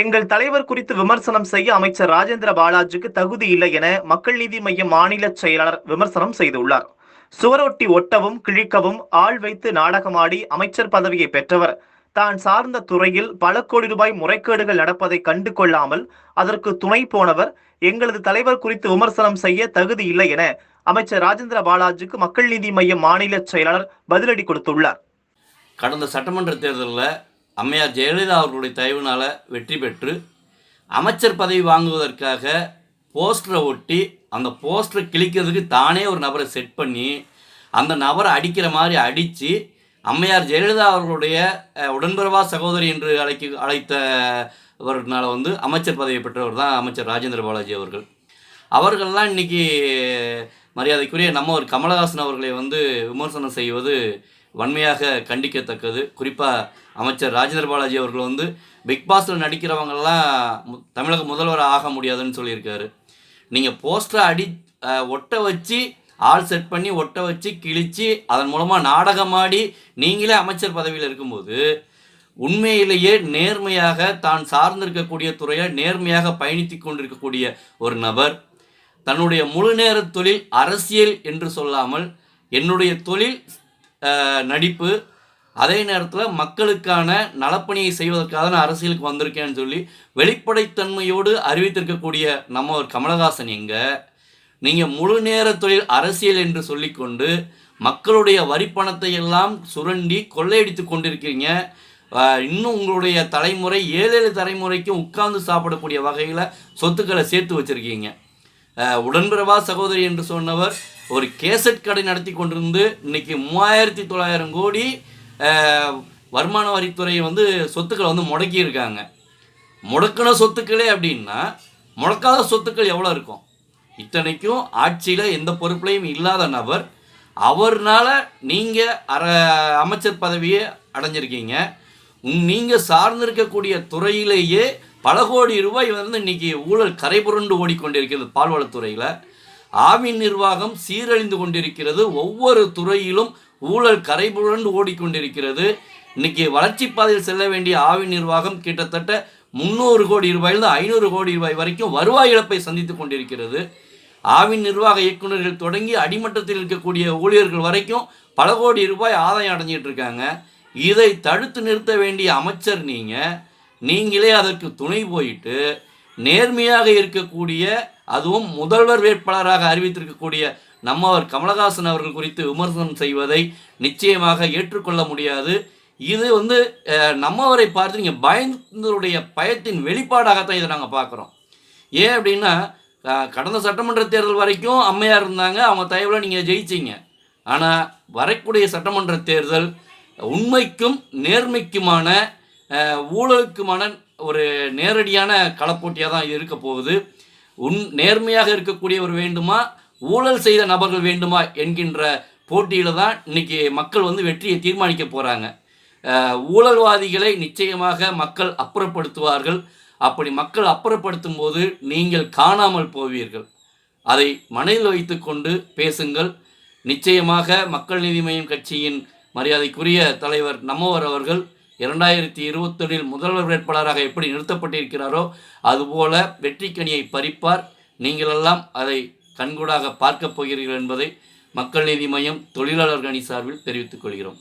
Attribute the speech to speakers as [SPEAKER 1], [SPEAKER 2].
[SPEAKER 1] எங்கள் தலைவர் குறித்து விமர்சனம் செய்ய அமைச்சர் ராஜேந்திர பாலாஜிக்கு தகுதி இல்லை என மக்கள் நீதி மய்ய மாநில செயலாளர் விமர்சனம் செய்துள்ளார். சுவரொட்டி ஒட்டவும் கிழிக்கவும் ஆள் வைத்து நாடகமாடி அமைச்சர் பதவியை பெற்றவர் தான் சார்ந்த துறையில் பல கோடி ரூபாய் முறைகேடுகள் நடப்பதை கண்டு கொள்ளாமல் அதற்கு துணை போனவர் எங்களது தலைவர் குறித்து விமர்சனம் செய்ய தகுதி இல்லை என அமைச்சர் ராஜேந்திர பாலாஜிக்கு மக்கள் நீதி மய்ய மாநில செயலாளர் பதிலடி கொடுத்துள்ளார்.
[SPEAKER 2] கடந்த சட்டமன்ற தேர்தலில் அம்மையார் ஜெயலலிதா அவர்களுடைய தயவுனால வெற்றி பெற்று அமைச்சர் பதவி வாங்குவதற்காக போஸ்டரை ஒட்டி அந்த போஸ்டரை கிழிக்கிறதுக்கு தானே ஒரு நபரை செட் பண்ணி அந்த நபரை அடிக்கிற மாதிரி அடித்து அம்மையார் ஜெயலலிதா அவர்களுடைய உடன்பிறவா சகோதரி என்று அழைத்தவர்னால அமைச்சர் பதவி பெற்றவர் தான் அமைச்சர் ராஜேந்திர பாலாஜி அவர்கள். அவர்கள்லாம் இன்றைக்கி மரியாதைக்குரிய நம்ம ஒரு கமலஹாசன் அவர்களை விமர்சனம் செய்வது வன்மையாக கண்டிக்கத்தக்கது. குறிப்பாக அமைச்சர் ராஜேந்திர பாலாஜி அவர்கள் பிக் பாஸில் நடிக்கிறவங்கெல்லாம் தமிழக முதல்வர் ஆக முடியாதுன்னு சொல்லியிருக்காரு. நீங்கள் போஸ்டரை ஒட்ட வச்சு ஆள் செட் பண்ணி ஒட்ட வச்சு கிழித்து அதன் மூலமாக நாடகமாடி நீங்களே அமைச்சர் பதவியில் இருக்கும்போது உண்மையிலேயே நேர்மையாக தான் சார்ந்திருக்கக்கூடிய துறையை நேர்மையாக பயணித்து கொண்டிருக்கக்கூடிய ஒரு நபர் தன்னுடைய முழு நேர தொழில் அரசியல் என்று சொல்லாமல் என்னுடைய தொழில் நடிப்பு, அதே நேரத்தில் மக்களுக்கான நலப்பணியை செய்வதற்காக நான் அரசியலுக்கு வந்திருக்கேன்னு சொல்லி வெளிப்படைத்தன்மையோடு அறிவித்திருக்கக்கூடிய நம்ம ஒரு கமலஹாசன் எங்கே நீங்கள் முழு நேர தொழில் அரசியல் என்று சொல்லிக்கொண்டு மக்களுடைய வரிப்பணத்தை எல்லாம் சுரண்டி கொள்ளையடித்து கொண்டிருக்கிறீங்க. இன்னும் உங்களுடைய தலைமுறை 7 தலைமுறைக்கும் உட்கார்ந்து சாப்பிடக்கூடிய வகையில் சொத்துக்களை சேர்த்து வச்சுருக்கீங்க. உடன்பிறவா சகோதரி என்று சொன்னவர் ஒரு கேசட் கடை நடத்தி கொண்டிருந்து இன்றைக்கி 3900 கோடி வருமான வரித்துறை சொத்துக்களை முடக்கியிருக்காங்க. முடக்கின சொத்துக்களே அப்படின்னா முடக்காத சொத்துக்கள் எவ்வளோ இருக்கும்? இத்தனைக்கும் ஆட்சியில் எந்த பொறுப்புலையும் இல்லாத நபர், அவர்னால நீங்கள் அமைச்சர் பதவியை அடைஞ்சிருக்கீங்க. நீங்கள் சார்ந்திருக்கக்கூடிய துறையிலேயே பல கோடி ரூபாய் இன்றைக்கி ஊழல் கரைபுரண்டு ஓடிக்கொண்டிருக்கிறது. பால்வளத்துறையில் ஆவின் நிர்வாகம் சீரழிந்து கொண்டிருக்கிறது. ஒவ்வொரு துறையிலும் ஊழல் கரைபுரண்டு ஓடிக்கொண்டிருக்கிறது. இன்றைக்கி வளர்ச்சி பாதையில் செல்ல வேண்டிய ஆவின் நிர்வாகம் கிட்டத்தட்ட 300 கோடி ரூபாயிலிருந்து 500 கோடி ரூபாய் வரைக்கும் வருவாய் இழப்பை சந்தித்து கொண்டிருக்கிறது. ஆவின் நிர்வாக இயக்குநர்கள் தொடங்கி அடிமட்டத்தில் இருக்கக்கூடிய ஊழியர்கள் வரைக்கும் பல கோடி ரூபாய் ஆதாயம் அடைஞ்சிட்டு இருக்காங்க. இதை தடுத்து நிறுத்த வேண்டிய அமைச்சர் நீங்களே அதற்கு துணை போயிட்டு நேர்மையாக இருக்கக்கூடிய, அதுவும் முதல்வர் வேட்பாளராக அறிவித்திருக்கக்கூடிய நம்மவர் கமலஹாசன் அவர்கள் குறித்து விமர்சனம் செய்வதை நிச்சயமாக ஏற்றுக்கொள்ள முடியாது. இது நம்மவரை பார்த்து நீங்கள் பயந்தருடைய பயத்தின் வெளிப்பாடாகத்தான் இதை நாங்கள் பார்க்குறோம். ஏன் அப்படின்னா கடந்த சட்டமன்ற தேர்தல் வரைக்கும் அம்மையார் இருந்தாங்க, அவங்க தயவில் நீங்கள் ஜெயிச்சிங்க. ஆனால் வரக்கூடிய சட்டமன்ற தேர்தல் உண்மைக்கும் நேர்மைக்குமான ஊழலுக்குமான ஒரு நேரடியான களப்போட்டியாக தான் இருக்க போகுது. நேர்மையாக இருக்கக்கூடியவர் வேண்டுமா, ஊழல் செய்த நபர்கள் வேண்டுமா என்கின்ற போட்டியில் தான் இன்றைக்கி மக்கள் வெற்றியை தீர்மானிக்க போகிறாங்க. ஊழல்வாதிகளை நிச்சயமாக மக்கள் அப்புறப்படுத்துவார்கள். அப்படி மக்கள் அப்புறப்படுத்தும் போது நீங்கள் காணாமல் போவீர்கள். அதை மனதில் வைத்து கொண்டு பேசுங்கள். நிச்சயமாக மக்கள் நீதி மய்யம் கட்சியின் மரியாதைக்குரிய தலைவர் நம்மவர் அவர்கள் 2021 முதல்வர் வேட்பாளராக எப்படி நிறுத்தப்பட்டிருக்கிறாரோ அதுபோல வெற்றிக்கனியை பறிப்பார். நீங்களெல்லாம் அதை கண்கூடாக பார்க்கப் போகிறீர்கள் என்பதை மக்கள் நீதி மய்யம் தொழிலாளர் அணி சார்பில் தெரிவித்துக் கொள்கிறோம்.